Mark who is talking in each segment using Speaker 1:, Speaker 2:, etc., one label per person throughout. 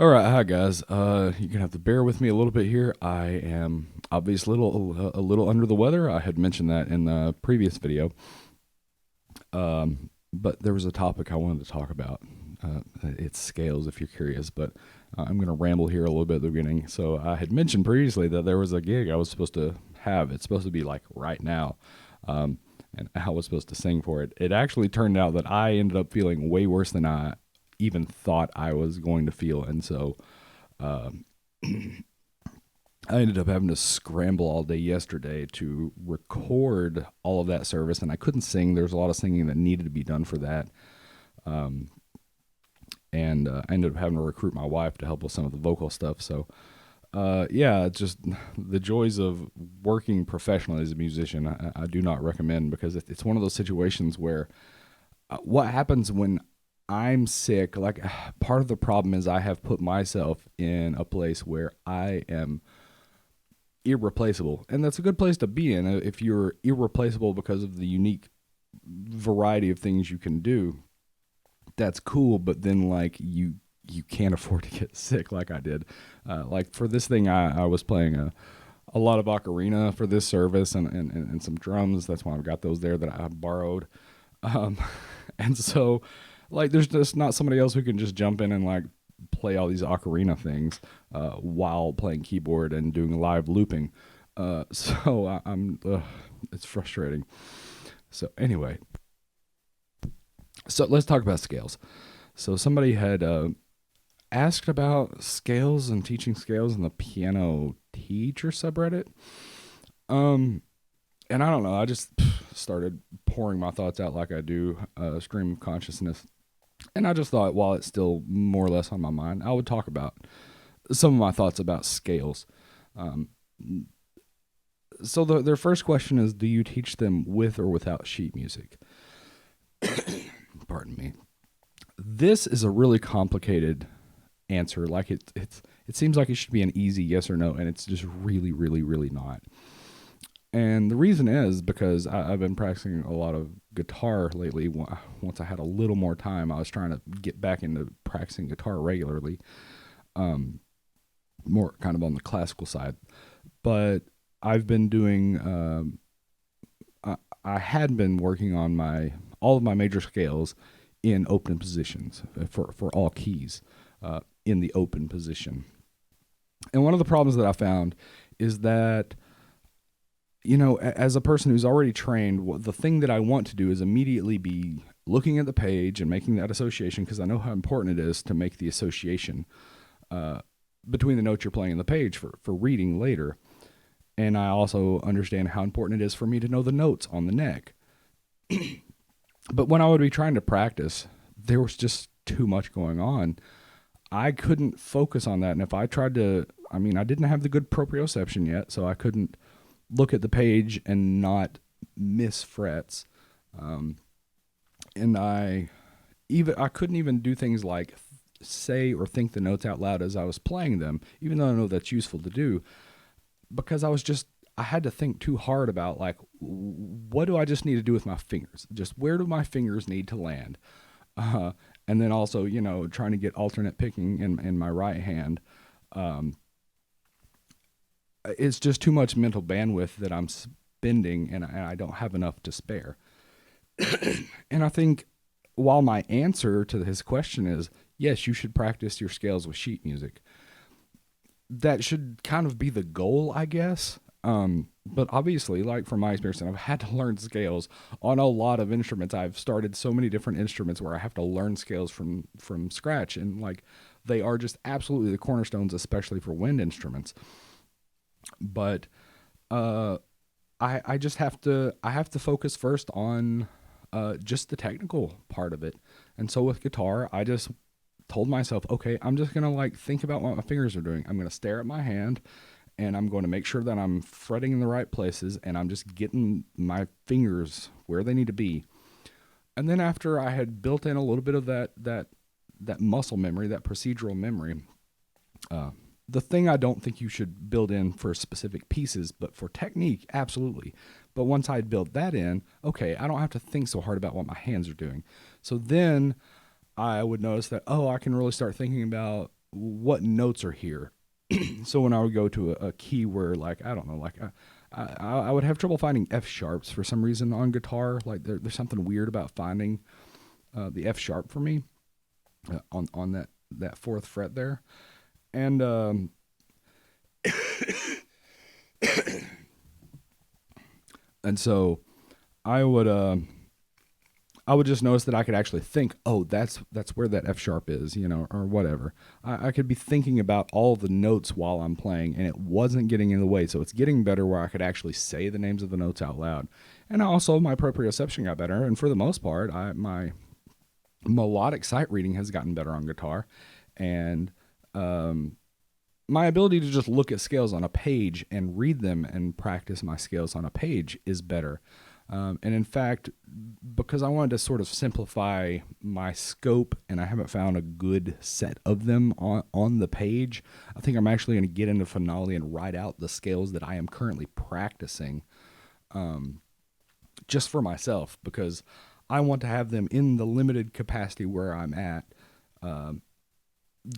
Speaker 1: All right, hi guys. You're gonna have to bear with me a little bit here. I am obviously a little under the weather. I had mentioned that in the previous video, but there was a topic I wanted to talk about. It's scales, if you're curious, but I'm gonna ramble here a little bit at the beginning. So I had mentioned previously that there was a gig I was supposed to have. It's supposed to be like right now, and I was supposed to sing for it. It actually turned out that I ended up feeling way worse than I even thought I was going to feel, and so um, I ended up having to scramble all day yesterday to record all of that service, and I couldn't sing. There's a lot of singing that needed to be done for that, um, and I ended up having to recruit my wife to help with some of the vocal stuff. So, yeah, it's just the joys of working professionally as a musician. I do not recommend because it's one of those situations where what happens when I'm sick, like part of the problem is I have put myself in a place where I am irreplaceable. And that's a good place to be in if you're irreplaceable because of the unique variety of things you can do. That's cool, but then like you can't afford to get sick like I did. Like for this thing, I was playing a lot of ocarina for this service and some drums. That's why I've got those there that I borrowed. Um, and so, like, there's just not somebody else who can just jump in and like play all these ocarina things while playing keyboard and doing live looping. So I'm, it's frustrating. So anyway, so let's talk about scales. So somebody had asked about scales and teaching scales in the piano teacher subreddit. Um, and I don't know. I just started pouring my thoughts out like I do stream of consciousness. And I just thought, while it's still more or less on my mind, I would talk about some of my thoughts about scales. Um, so their first question is, do you teach them with or without sheet music? Pardon me. This is a really complicated answer. Like it seems like it should be an easy yes or no, and it's just really, really, really not. And the reason is because I've been practicing a lot of guitar lately. Once I had a little more time, I was trying to get back into practicing guitar regularly, um, more kind of on the classical side. But I've been doing, I had been working on all of my major scales in open positions for all keys in the open position. And one of the problems that I found is that, you know, as a person who's already trained, the thing that I want to do is immediately be looking at the page and making that association, because I know how important it is to make the association uh, between the notes you're playing on the page for reading later. And I also understand how important it is for me to know the notes on the neck. But when I would be trying to practice, there was just too much going on. I couldn't focus on that. And if I tried to, I mean, I didn't have the good proprioception yet, so I couldn't look at the page and not miss frets. Um, and I couldn't even do things like say or think the notes out loud as I was playing them, even though I know that's useful to do, because I had to think too hard about like, what do I just need to do with my fingers? Just where do my fingers need to land? And then also, you know, trying to get alternate picking in my right hand. Um, it's just too much mental bandwidth that I'm spending, and I don't have enough to spare. And I think while my answer to his question is, yes, you should practice your scales with sheet music, that should kind of be the goal, I guess. But obviously, like from my experience, and I've had to learn scales on a lot of instruments. I've started so many different instruments where I have to learn scales from scratch, and like they are just absolutely the cornerstones, especially for wind instruments. But uh, I just have to focus first on just the technical part of it. And so with guitar, I just told myself, okay, I'm just gonna like think about what my fingers are doing. I'm gonna stare at my hand, and I'm going to make sure that I'm fretting in the right places, and I'm just getting my fingers where they need to be. And then after I had built in a little bit of that muscle memory, that procedural memory, uh, the thing I don't think you should build in for specific pieces, but for technique, absolutely. But once I built that in, okay, I don't have to think so hard about what my hands are doing. So then I would notice that, oh, I can really start thinking about what notes are here. So when I would go to a key where, like, I don't know, like I would have trouble finding F sharps for some reason on guitar. Like there's something weird about finding the F sharp for me on that fourth fret there. And and so I would just notice that I could actually think, oh, that's where that F sharp is, or whatever. I could be thinking about all the notes while I'm playing, and it wasn't getting in the way. So it's getting better where I could actually say the names of the notes out loud. And also my proprioception got better. And for the most part, my melodic sight reading has gotten better on guitar. And my ability to just look at scales on a page and read them and practice my scales on a page is better. And in fact, because I wanted to sort of simplify my scope and I haven't found a good set of them on the page, I think I'm actually going to get into Finale and write out the scales that I am currently practicing just for myself, because I want to have them in the limited capacity where I'm at,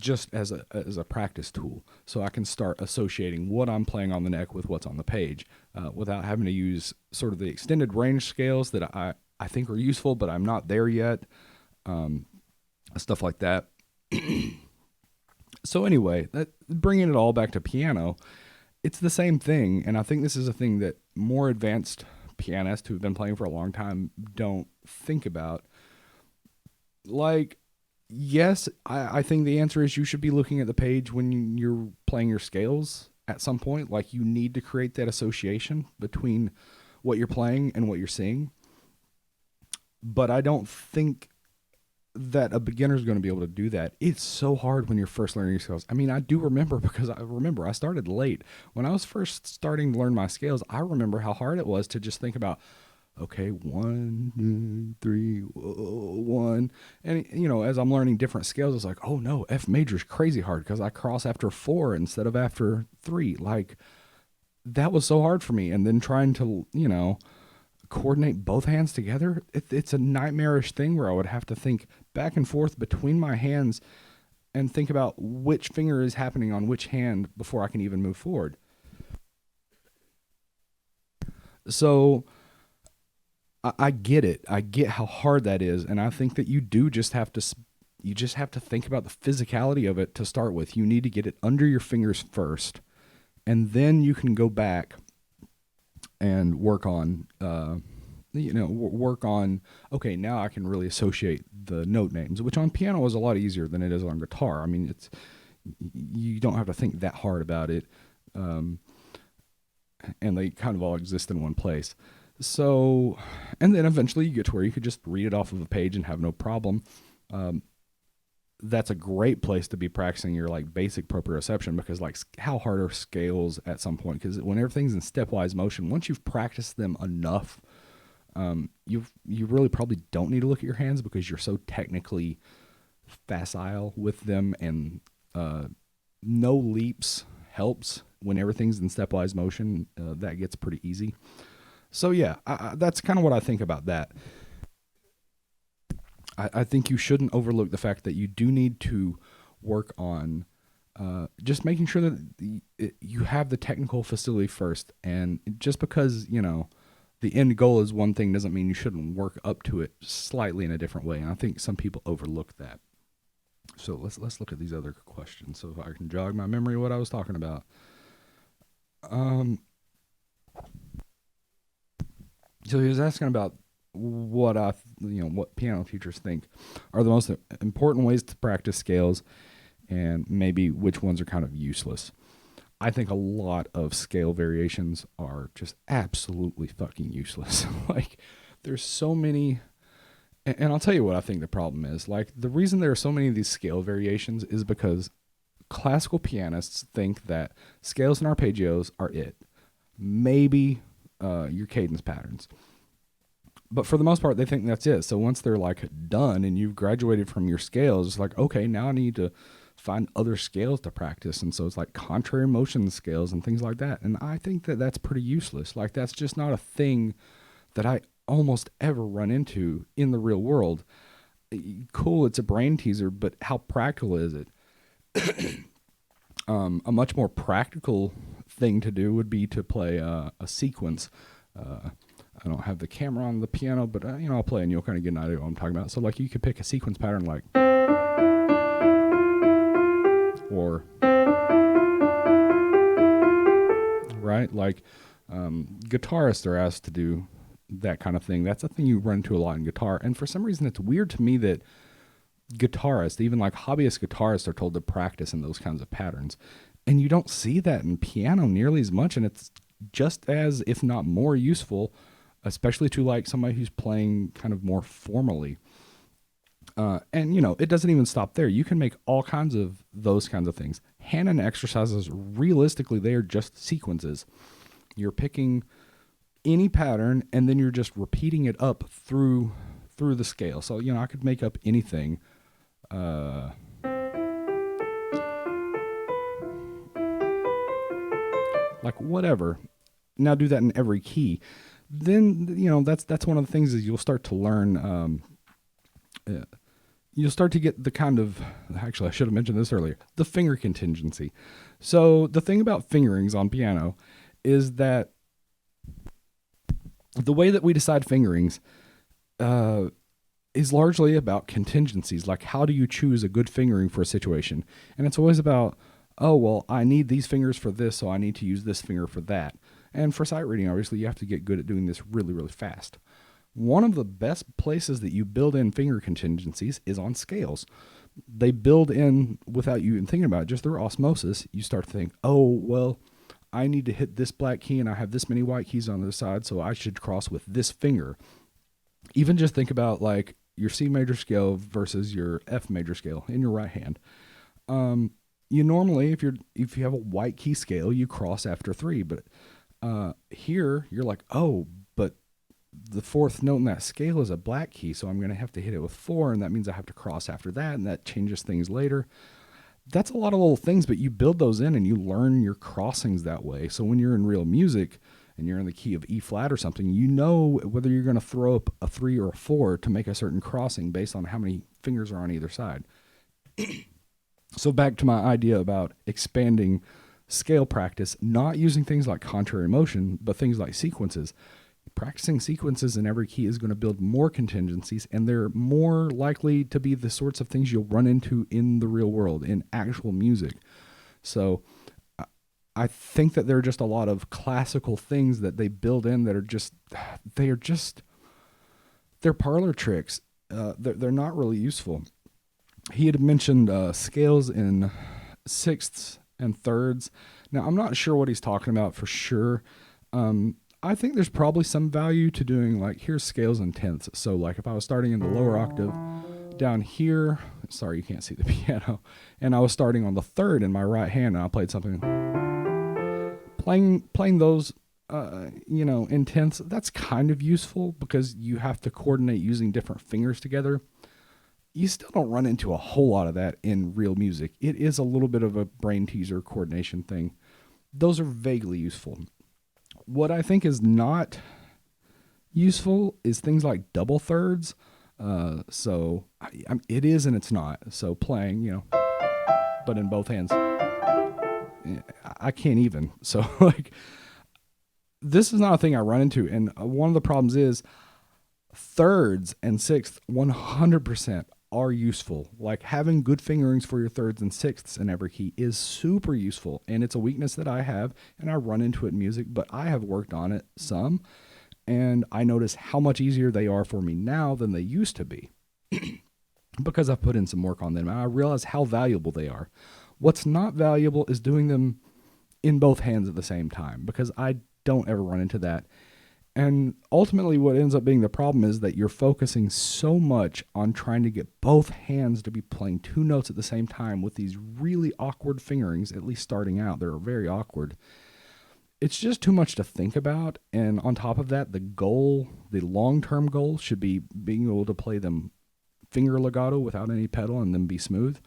Speaker 1: just as a practice tool, so I can start associating what I'm playing on the neck with what's on the page, without having to use sort of the extended range scales that I think are useful, but I'm not there yet, stuff like that. So anyway, bringing it all back to piano, it's the same thing, and I think this is a thing that more advanced pianists who've been playing for a long time don't think about. Like, yes, I think the answer is you should be looking at the page when you're playing your scales at some point. Like, you need to create that association between what you're playing and what you're seeing. But I don't think that a beginner is going to be able to do that. It's so hard when you're first learning your scales. I mean, I do remember, because I started late. When I was first starting to learn my scales, I remember how hard it was to just think about, okay, 1, 2, 3, 1. And, as I'm learning different scales, it's like, oh no, F major is crazy hard because I cross after 4 instead of after 3. Like, that was so hard for me. And then trying to, coordinate both hands together, it's a nightmarish thing where I would have to think back and forth between my hands and think about which finger is happening on which hand before I can even move forward. So I get it. I get how hard that is, and I think that you just have to think about the physicality of it to start with. You need to get it under your fingers first, and then you can go back and work on, okay, now I can really associate the note names, which on piano is a lot easier than it is on guitar. I mean, you don't have to think that hard about it, and they kind of all exist in one place. So, and then eventually you get to where you could just read it off of a page and have no problem. That's a great place to be practicing your basic proprioception, because how hard are scales at some point? Because when everything's in stepwise motion, once you've practiced them enough, you really probably don't need to look at your hands, because you're so technically facile with them, and no leaps helps when everything's in stepwise motion. That gets pretty easy. So yeah, that's kind of what I think about that. I think you shouldn't overlook the fact that you do need to work on just making sure that you have the technical facility first. And just because, the end goal is one thing doesn't mean you shouldn't work up to it slightly in a different way. And I think some people overlook that. So let's look at these other questions so I can jog my memory of what I was talking about. So he was asking about what piano teachers think are the most important ways to practice scales, and maybe which ones are kind of useless. I think a lot of scale variations are just absolutely fucking useless. There's so many, and I'll tell you what I think the problem is. The reason there are so many of these scale variations is because classical pianists think that scales and arpeggios are it. Maybe your cadence patterns. But for the most part, they think that's it. So once they're done and you've graduated from your scales, it's okay, now I need to find other scales to practice. And so it's contrary motion scales and things like that. And I think that that's pretty useless. That's just not a thing that I almost ever run into in the real world. Cool, it's a brain teaser, but how practical is it? A much more practical thing to do would be to play a sequence. I don't have the camera on the piano, but I'll play and you'll kind of get an idea of what I'm talking about. So like you could pick a sequence pattern like, or right, like guitarists are asked to do that kind of thing. That's a thing you run into a lot in guitar, and for some reason it's weird to me that guitarists, even like hobbyist guitarists, are told to practice in those kinds of patterns, and you don't see that in piano nearly as much, and it's just as, if not more, useful, especially to like somebody who's playing kind of more formally. And it doesn't even stop there. You can make all kinds of those kinds of things. Hand exercises, realistically, they are just sequences. You're picking any pattern and then you're just repeating it up through the scale. So I could make up anything. Like whatever. Now do that in every key. Then that's one of the things is you'll start to learn. You'll start to get the kind of, actually I should have mentioned this earlier, the finger contingency. So the thing about fingerings on piano is that the way that we decide fingerings is largely about contingencies. Like, how do you choose a good fingering for a situation? And it's always about, oh, well, I need these fingers for this, so I need to use this finger for that. And for sight reading, obviously, you have to get good at doing this really, really fast. One of the best places that you build in finger contingencies is on scales. They build in without you even thinking about it, just through osmosis. You start to think, oh, well, I need to hit this black key and I have this many white keys on the side, so I should cross with this finger. Even just think about like your C major scale versus your F major scale in your right hand. You normally, if you have a white key scale, you cross after 3, but here you're like, oh, but the fourth note in that scale is a black key, so I'm going to have to hit it with 4, and that means I have to cross after that, and that changes things later. That's a lot of little things, but you build those in and you learn your crossings that way. So when you're in real music and you're in the key of E flat or something, you know whether you're going to throw up a 3 or a 4 to make a certain crossing based on how many fingers are on either side. So back to my idea about expanding scale practice, not using things like contrary motion, but things like sequences. Practicing sequences in every key is going to build more contingencies, and they're more likely to be the sorts of things you'll run into in the real world, in actual music. So I think that there are just a lot of classical things that they build in that are they're parlor tricks. They're not really useful. He had mentioned scales in sixths and thirds. Now, I'm not sure what he's talking about for sure. I think there's probably some value to doing like, here's scales in tenths. So like if I was starting in the lower octave down here, sorry, you can't see the piano, and I was starting on the third in my right hand and I played something, playing those, in tenths, that's kind of useful because you have to coordinate using different fingers together. You still don't run into a whole lot of that in real music. It is a little bit of a brain teaser coordination thing. Those are vaguely useful. What I think is not useful is things like double thirds. So it is and it's not. So playing, but in both hands, I can't even. So like, this is not a thing I run into. And one of the problems is thirds and sixths 100% are useful. Like having good fingerings for your thirds and sixths in every key is super useful, and it's a weakness that I have, and I run into it in music, but I have worked on it some, and I notice how much easier they are for me now than they used to be because I've put in some work on them, and I realize how valuable they are. What's not valuable is doing them in both hands at the same time, because I don't ever run into that. And ultimately what ends up being the problem is that you're focusing so much on trying to get both hands to be playing 2 notes at the same time with these really awkward fingerings, at least starting out. They're very awkward. It's just too much to think about. And on top of that, the long-term goal should be being able to play them finger legato without any pedal and then be smooth.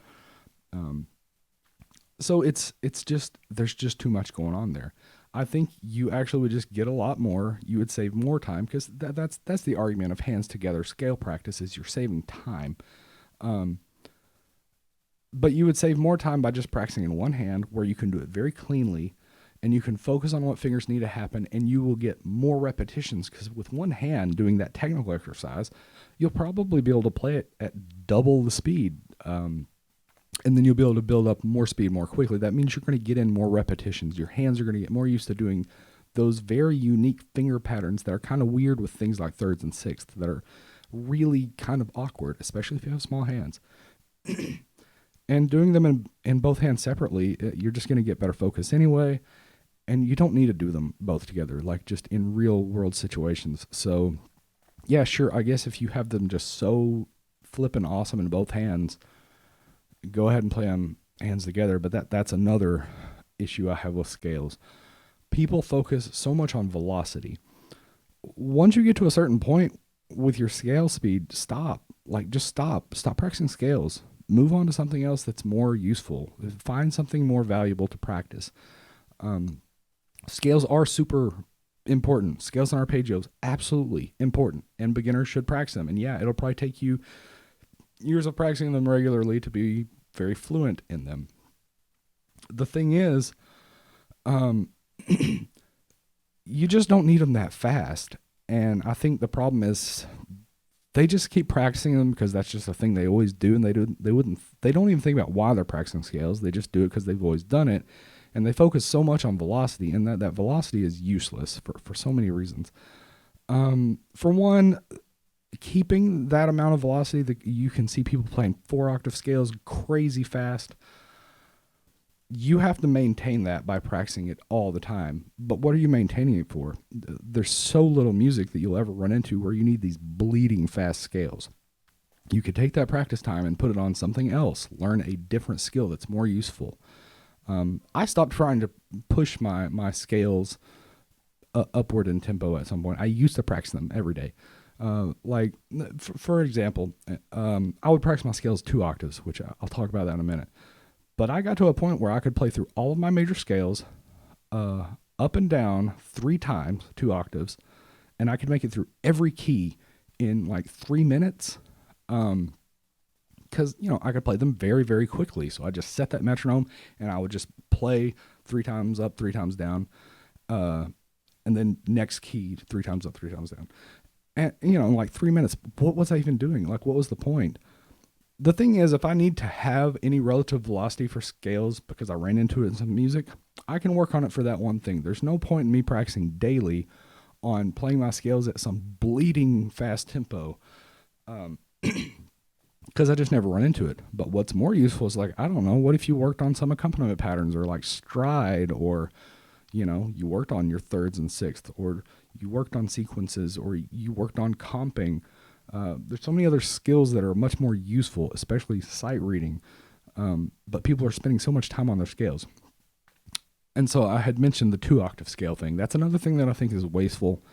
Speaker 1: So there's just too much going on there. I think you actually would just get a lot more. You would save more time because that's the argument of hands together scale practice is you're saving time. But you would save more time by just practicing in one hand, where you can do it very cleanly and you can focus on what fingers need to happen, and you will get more repetitions, because with one hand doing that technical exercise, you'll probably be able to play it at double the speed. And then you'll be able to build up more speed more quickly. That means you're going to get in more repetitions. Your hands are going to get more used to doing those very unique finger patterns that are kind of weird with things like thirds and sixths, that are really kind of awkward, especially if you have small hands. And doing them in both hands separately, you're just going to get better focus anyway. And you don't need to do them both together, like just in real world situations. So yeah, sure, I guess if you have them just so flippin' awesome in both hands, go ahead and play them hands together. But that's another issue I have with scales. People focus so much on velocity. Once you get to a certain point with your scale speed, stop. Like, just stop. Stop practicing scales. Move on to something else that's more useful. Find something more valuable to practice. Scales are super important. Scales and arpeggios, absolutely important. And beginners should practice them. And yeah, it'll probably take you years of practicing them regularly to be very fluent in them. The thing is, you just don't need them that fast. And I think the problem is they just keep practicing them because that's just a thing they always do, and they don't even think about why they're practicing scales. They just do it because they've always done it, and they focus so much on velocity, and that velocity is useless for so many reasons. For one, keeping that amount of velocity, that you can see people playing 4-octave scales crazy fast. You have to maintain that by practicing it all the time. But what are you maintaining it for? There's so little music that you'll ever run into where you need these bleeding fast scales. You could take that practice time and put it on something else. Learn a different skill that's more useful. I stopped trying to push my scales upward in tempo at some point. I used to practice them every day. For example, I would practice my scales 2 octaves, which I'll talk about that in a minute. But I got to a point where I could play through all of my major scales, up and down 3 times, 2 octaves, and I could make it through every key in like 3 minutes. Because, I could play them very, very quickly. So I just set that metronome, and I would just play 3 times up, 3 times down, and then next key 3 times up, 3 times down. And, in like 3 minutes, what was I even doing? Like, what was the point? The thing is, if I need to have any relative velocity for scales because I ran into it in some music, I can work on it for that one thing. There's no point in me practicing daily on playing my scales at some bleeding fast tempo, because I just never run into it. But what's more useful is, like, I don't know, what if you worked on some accompaniment patterns, or like stride, or, you worked on your thirds and sixths, or you worked on sequences, or you worked on comping. There's so many other skills that are much more useful, especially sight reading. But people are spending so much time on their scales. And so I had mentioned the 2-octave scale thing. That's another thing that I think is wasteful.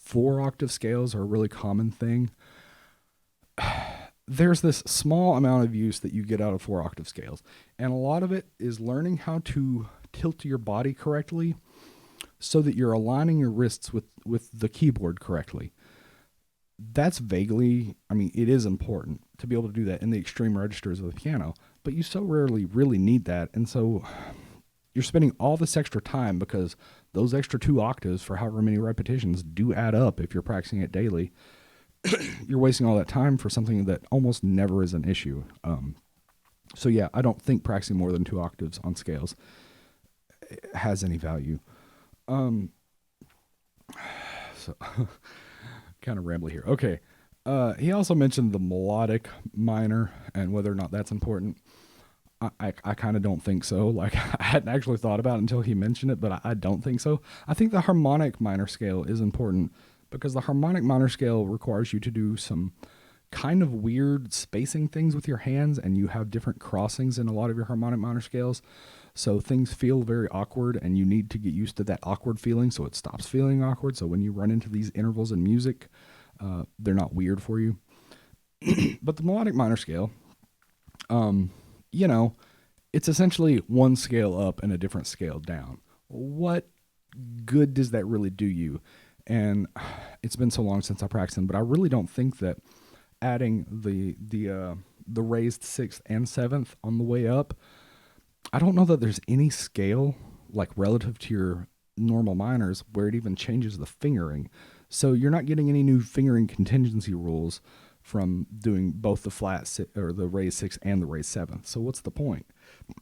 Speaker 1: 4-octave scales are a really common thing. There's this small amount of use that you get out of 4-octave scales. And a lot of it is learning how to tilt your body correctly so that you're aligning your wrists with the keyboard correctly. That's vaguely, it is important to be able to do that in the extreme registers of the piano, but you so rarely really need that. And so you're spending all this extra time, because those extra 2 octaves for however many repetitions do add up if you're practicing it daily. You're wasting all that time for something that almost never is an issue. So yeah, I don't think practicing more than 2 octaves on scales has any value. So kind of rambly here. Okay. He also mentioned the melodic minor and whether or not that's important. I kind of don't think so. Like, I hadn't actually thought about it until he mentioned it, but I don't think so. I think the harmonic minor scale is important, because the harmonic minor scale requires you to do some kind of weird spacing things with your hands, and you have different crossings in a lot of your harmonic minor scales. So things feel very awkward, and you need to get used to that awkward feeling so it stops feeling awkward. So when you run into these intervals in music, they're not weird for you. But the melodic minor scale, it's essentially one scale up and a different scale down. What good does that really do you? And it's been so long since I practiced them, but I really don't think that adding the the raised 6th and 7th on the way up, I don't know that there's any scale like relative to your normal minors where it even changes the fingering. So you're not getting any new fingering contingency rules from doing both the or the raised 6th and the raised 7th. So what's the point?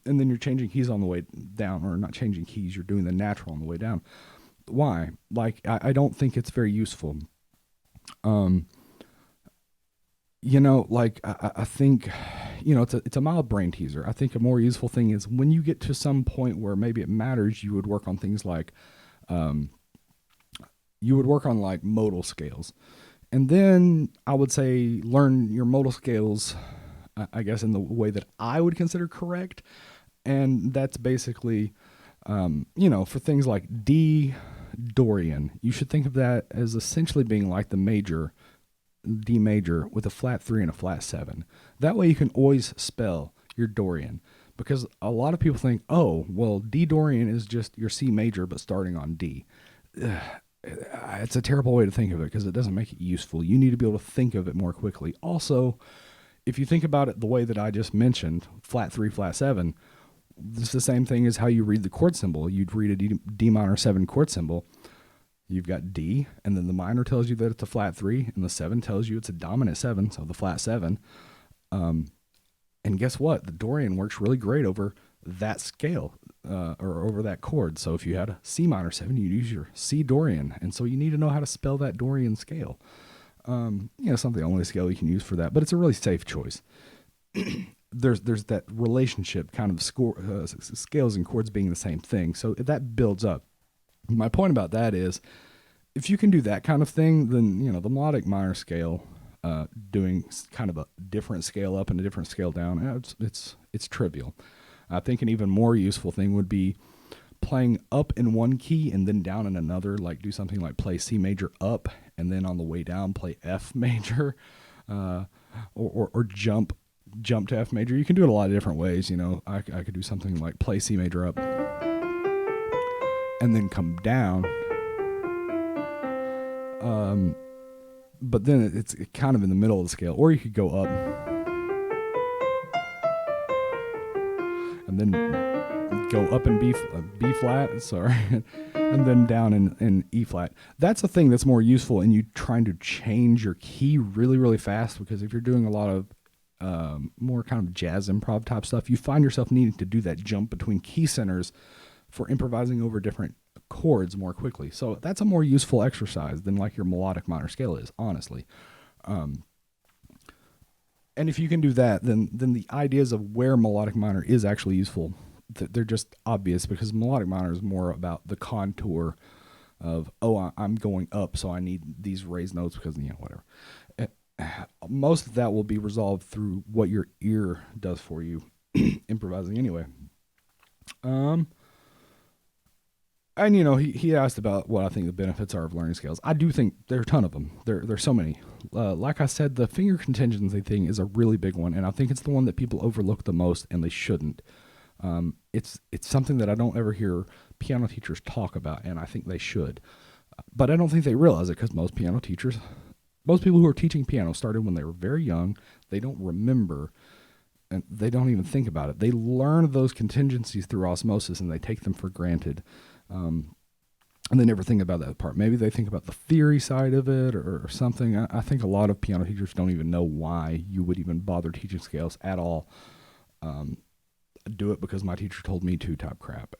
Speaker 1: And then you're changing keys on the way down, or not changing keys, you're doing the natural on the way down. Why? Like, I don't think it's very useful. I think, it's a mild brain teaser. I think a more useful thing is when you get to some point where maybe it matters, you would work on things like, modal scales. And then I would say learn your modal scales, I guess, in the way that I would consider correct. And that's basically, for things like D Dorian, you should think of that as essentially being like the major, D major, with a flat 3 and a flat 7. That way you can always spell your Dorian. Because a lot of people think, oh, well, D Dorian is just your C major, but starting on D. It's a terrible way to think of it because it doesn't make it useful. You need to be able to think of it more quickly. Also, if you think about it the way that I just mentioned, flat 3, flat 7, it's the same thing as how you read the chord symbol. You'd read a D minor 7 chord symbol. You've got D, and then the minor tells you that it's a flat 3, and the 7 tells you it's a dominant 7, so the flat 7. And guess what? The Dorian works really great over that scale, or over that chord. So if you had a C minor 7, you'd use your C Dorian. And so you need to know how to spell that Dorian scale. It's not the only scale you can use for that, but it's a really safe choice. There's that relationship kind of scales and chords being the same thing. So that builds up. My point about that is if you can do that kind of thing, then, the melodic minor scale, doing kind of a different scale up and a different scale down, it's trivial. I think an even more useful thing would be playing up in one key and then down in another, like do something like play C major up and then on the way down play F major, or jump to F major. You can do it a lot of different ways. I could do something like play C major up and then come down. But then it's kind of in the middle of the scale, or you could go up and then go up in B flat, and then down in E flat. That's a thing that's more useful in you trying to change your key really, really fast, because if you're doing a lot of more kind of jazz improv type stuff, you find yourself needing to do that jump between key centers for improvising over different chords more quickly. So that's a more useful exercise than like your melodic minor scale is, honestly. And if you can do that, then the ideas of where melodic minor is actually useful, they're just obvious, because melodic minor is more about the contour of, I'm going up, so I need these raised notes because, whatever. Most of that will be resolved through what your ear does for you improvising anyway. And, he asked about what I think the benefits are of learning scales. I do think there are a ton of them. There's so many. Like I said, the finger contingency thing is a really big one, and I think it's the one that people overlook the most, and they shouldn't. It's something that I don't ever hear piano teachers talk about, and I think they should. But I don't think they realize it, because most people who are teaching piano started when they were very young. They don't remember, and they don't even think about it. They learn those contingencies through osmosis, and they take them for granted. And they never think about that part. Maybe they think about the theory side of it or something. I think a lot of piano teachers don't even know why you would even bother teaching scales at all. Do it because my teacher told me to type crap.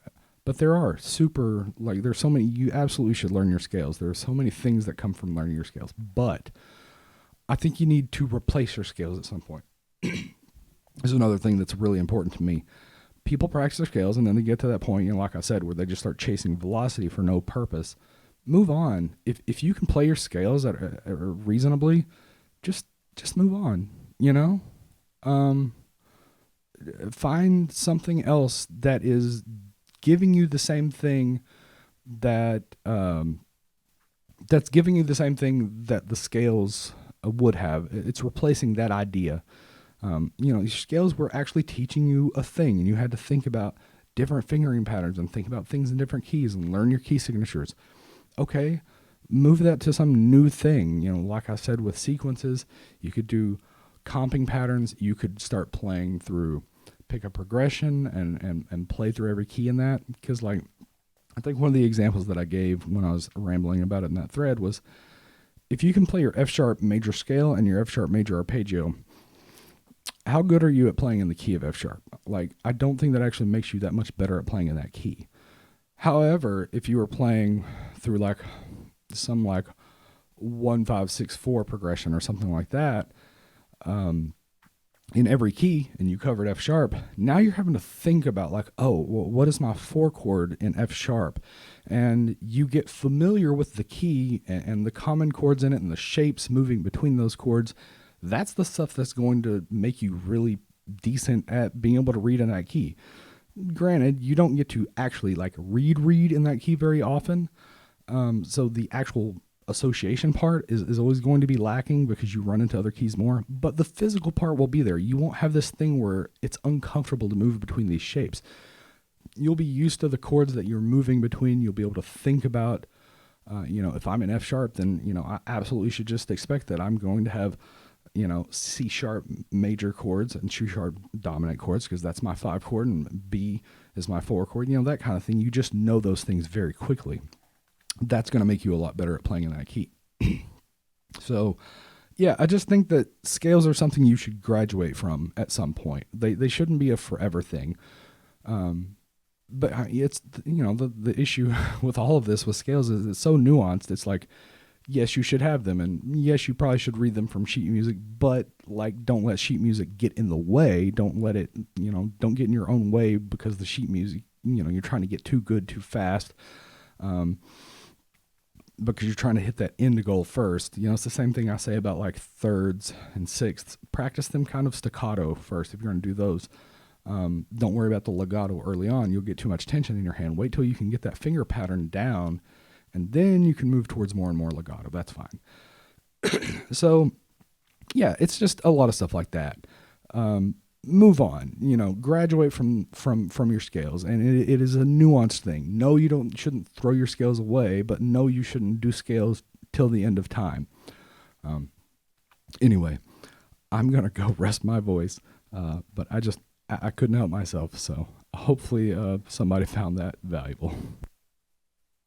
Speaker 1: But there are there's so many, you absolutely should learn your scales. There are so many things that come from learning your scales. But I think you need to replace your scales at some point. This is another thing that's really important to me. People practice their scales, and then they get to that point, like I said, where they just start chasing velocity for no purpose. Move on. If you can play your scales reasonably, just move on. Find something else that is giving you the same thing that that's giving you the same thing that the scales would have. It's replacing that idea. These scales were actually teaching you a thing, and you had to think about different fingering patterns and think about things in different keys and learn your key signatures. Okay, move that to some new thing. Like I said, with sequences, you could do comping patterns, you could start playing through pick a progression and play through every key in that. Because like, I think one of the examples that I gave when I was rambling about it in that thread was, if you can play your F sharp major scale and your F sharp major arpeggio, how good are you at playing in the key of F sharp? Like, I don't think that actually makes you that much better at playing in that key. However, if you were playing through like some like 1-5-6-4 progression or something like that, in every key, and you covered F sharp, now you're having to think about like, oh, well, what is my 4 chord in F sharp? And you get familiar with the key and the common chords in it and the shapes moving between those chords. That's the stuff that's going to make you really decent at being able to read in that key. Granted, you don't get to actually like read in that key very often. So the actual association part is always going to be lacking because you run into other keys more, but the physical part will be there. You won't have this thing where it's uncomfortable to move between these shapes. You'll be used to the chords that you're moving between. You'll be able to think about, if I'm in F sharp, then, I absolutely should just expect that I'm going to have, C sharp major chords and C sharp dominant chords, because that's my 5 chord and B is my 4 chord, that kind of thing. You just know those things very quickly. That's going to make you a lot better at playing in that key. So, yeah, I just think that scales are something you should graduate from at some point. They shouldn't be a forever thing. But it's, the issue with all of this with scales is it's so nuanced. It's like, yes, you should have them, and yes, you probably should read them from sheet music, but like, don't let sheet music get in the way. Don't let it, don't get in your own way because the sheet music, you're trying to get too good too fast. Because you're trying to hit that end goal first. It's the same thing I say about like thirds and sixths. Practice them kind of staccato first if you're going to do those. Don't worry about the legato early on. You'll get too much tension in your hand. Wait till you can get that finger pattern down, and then you can move towards more and more legato. That's fine. So, yeah, it's just a lot of stuff like that. Move on, graduate from your scales, and it is a nuanced thing. No, you shouldn't throw your scales away, but no, you shouldn't do scales till the end of time. Anyway, I'm going to go rest my voice, but I couldn't help myself. So hopefully somebody found that valuable.